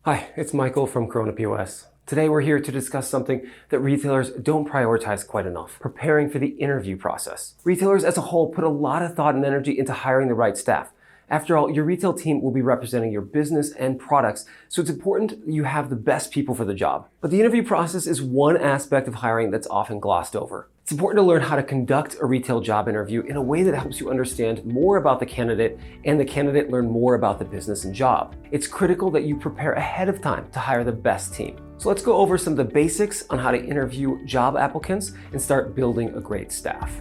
Hi, it's Michael from Corona POS. Today we're here to discuss something that retailers don't prioritize quite enough: preparing for the interview process. Retailers as a whole put a lot of thought and energy into hiring the right staff. After all, your retail team will be representing your business and products, so it's important that you have the best people for the job. But the interview process is one aspect of hiring that's often glossed over. It's important to learn how to conduct a retail job interview in a way that helps you understand more about the candidate and the candidate learn more about the business and job. It's critical that you prepare ahead of time to hire the best team. So let's go over some of the basics on how to interview job applicants and start building a great staff.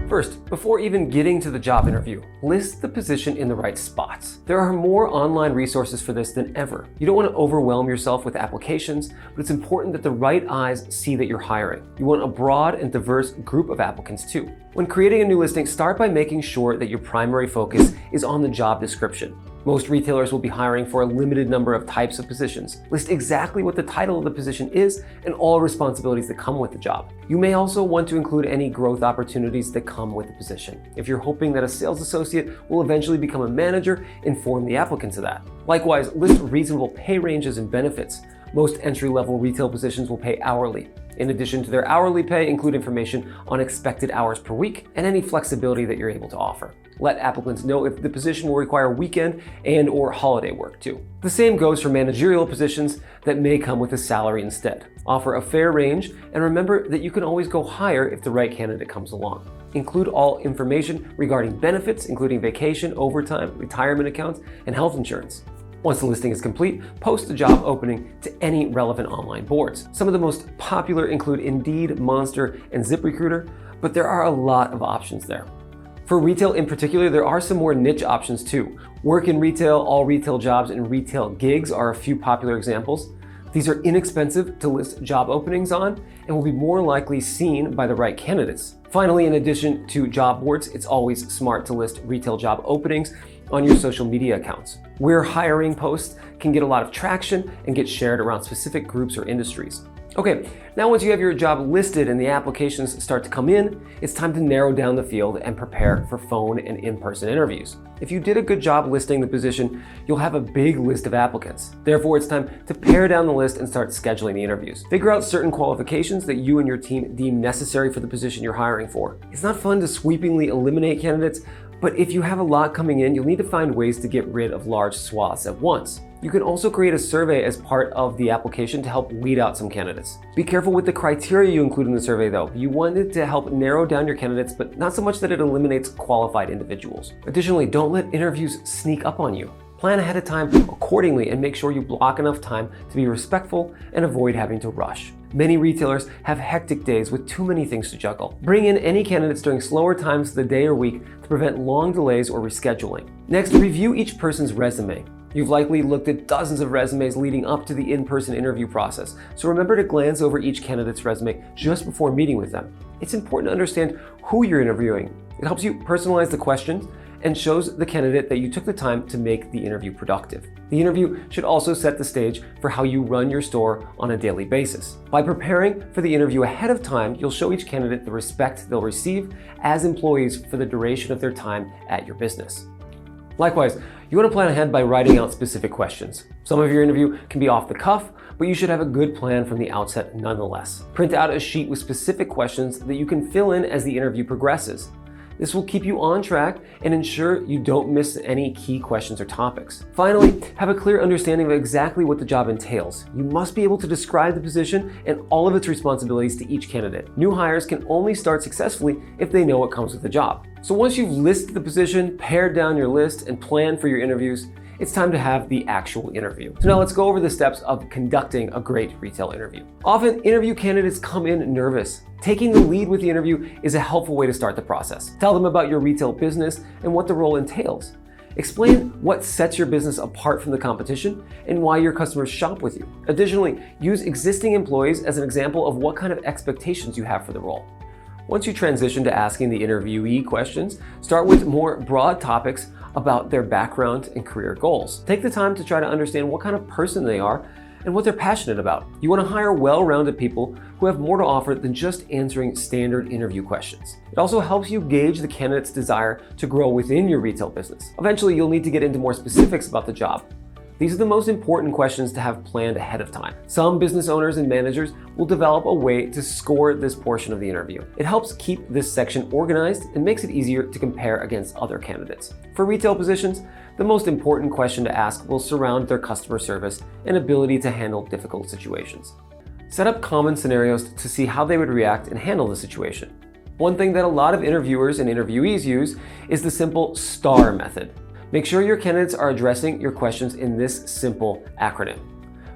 First, before even getting to the job interview, list the position in the right spots. There are more online resources for this than ever. You don't want to overwhelm yourself with applications, but it's important that the right eyes see that you're hiring. You want a broad and diverse group of applicants too. When creating a new listing, start by making sure that your primary focus is on the job description. Most retailers will be hiring for a limited number of types of positions. List exactly what the title of the position is and all responsibilities that come with the job. You may also want to include any growth opportunities that come with the position. If you're hoping that a sales associate will eventually become a manager, inform the applicants of that. Likewise, list reasonable pay ranges and benefits. Most entry-level retail positions will pay hourly. In addition to their hourly pay, include information on expected hours per week and any flexibility that you're able to offer. Let applicants know if the position will require weekend and/or holiday work too. The same goes for managerial positions that may come with a salary instead. Offer a fair range and remember that you can always go higher if the right candidate comes along. Include all information regarding benefits, including vacation, overtime, retirement accounts, and health insurance. Once the listing is complete, post the job opening to any relevant online boards. Some of the most popular include Indeed, Monster, and ZipRecruiter, but there are a lot of options there. For retail in particular, there are some more niche options too. Work in retail, all retail jobs, and retail gigs are a few popular examples. These are inexpensive to list job openings on and will be more likely seen by the right candidates. Finally, in addition to job boards, it's always smart to list retail job openings on your social media accounts, where hiring posts can get a lot of traction and get shared around specific groups or industries. Okay, now once you have your job listed and the applications start to come in, it's time to narrow down the field and prepare for phone and in-person interviews. If you did a good job listing the position, you'll have a big list of applicants. Therefore, it's time to pare down the list and start scheduling the interviews. Figure out certain qualifications that you and your team deem necessary for the position you're hiring for. It's not fun to sweepingly eliminate candidates, but if you have a lot coming in, you'll need to find ways to get rid of large swaths at once. You can also create a survey as part of the application to help weed out some candidates. Be careful with the criteria you include in the survey though. You want it to help narrow down your candidates, but not so much that it eliminates qualified individuals. Additionally, don't let interviews sneak up on you. Plan ahead of time accordingly and make sure you block enough time to be respectful and avoid having to rush. Many retailers have hectic days with too many things to juggle. Bring in any candidates during slower times of the day or week to prevent long delays or rescheduling. Next, review each person's resume. You've likely looked at dozens of resumes leading up to the in-person interview process, so remember to glance over each candidate's resume just before meeting with them. It's important to understand who you're interviewing. It helps you personalize the questions and shows the candidate that you took the time to make the interview productive. The interview should also set the stage for how you run your store on a daily basis. By preparing for the interview ahead of time, you'll show each candidate the respect they'll receive as employees for the duration of their time at your business. Likewise, you want to plan ahead by writing out specific questions. Some of your interview can be off the cuff, but you should have a good plan from the outset nonetheless. Print out a sheet with specific questions that you can fill in as the interview progresses. This will keep you on track and ensure you don't miss any key questions or topics. Finally, have a clear understanding of exactly what the job entails. You must be able to describe the position and all of its responsibilities to each candidate. New hires can only start successfully if they know what comes with the job. So once you've listed the position, pared down your list, and planned for your interviews, it's time to have the actual interview. So now let's go over the steps of conducting a great retail interview. Often, interview candidates come in nervous. Taking the lead with the interview is a helpful way to start the process. Tell them about your retail business and what the role entails. Explain what sets your business apart from the competition and why your customers shop with you. Additionally, use existing employees as an example of what kind of expectations you have for the role. Once you transition to asking the interviewee questions, start with more broad topics about their background and career goals. Take the time to try to understand what kind of person they are and what they're passionate about. You want to hire well-rounded people who have more to offer than just answering standard interview questions. It also helps you gauge the candidate's desire to grow within your retail business. Eventually, you'll need to get into more specifics about the job. These are the most important questions to have planned ahead of time. Some business owners and managers will develop a way to score this portion of the interview. It helps keep this section organized and makes it easier to compare against other candidates. For retail positions, the most important question to ask will surround their customer service and ability to handle difficult situations. Set up common scenarios to see how they would react and handle the situation. One thing that a lot of interviewers and interviewees use is the simple STAR method. Make sure your candidates are addressing your questions in this simple acronym.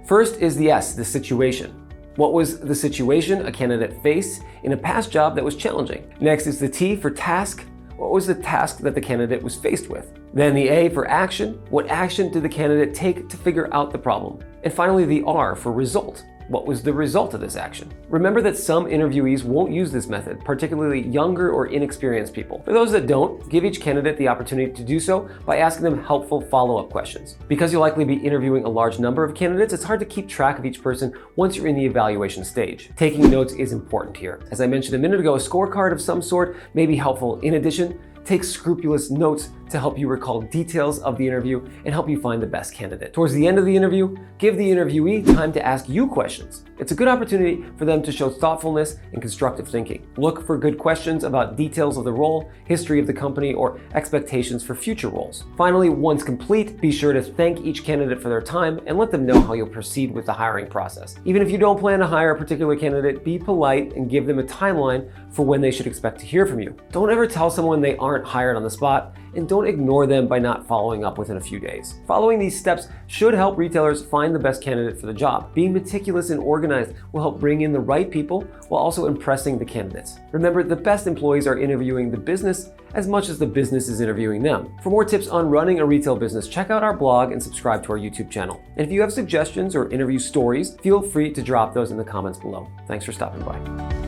First is the S, the situation. What was the situation a candidate faced in a past job that was challenging? Next is the T for task. What was the task that the candidate was faced with? Then the A for action. What action did the candidate take to figure out the problem? And finally, the R for result. What was the result of this action? Remember that some interviewees won't use this method, particularly younger or inexperienced people. For those that don't, give each candidate the opportunity to do so by asking them helpful follow-up questions. Because you'll likely be interviewing a large number of candidates, it's hard to keep track of each person once you're in the evaluation stage. Taking notes is important here. As I mentioned a minute ago, a scorecard of some sort may be helpful. In addition, take scrupulous notes to help you recall details of the interview and help you find the best candidate. Towards the end of the interview, give the interviewee time to ask you questions. It's a good opportunity for them to show thoughtfulness and constructive thinking. Look for good questions about details of the role, history of the company, or expectations for future roles. Finally, once complete, be sure to thank each candidate for their time and let them know how you'll proceed with the hiring process. Even if you don't plan to hire a particular candidate, be polite and give them a timeline for when they should expect to hear from you. Don't ever tell someone they aren't hired on the spot, and don't ignore them by not following up within a few days. Following these steps should help retailers find the best candidate for the job. Being meticulous and organized will help bring in the right people while also impressing the candidates. Remember, the best employees are interviewing the business as much as the business is interviewing them. For more tips on running a retail business, check out our blog and subscribe to our YouTube channel. And if you have suggestions or interview stories, feel free to drop those in the comments below. Thanks for stopping by.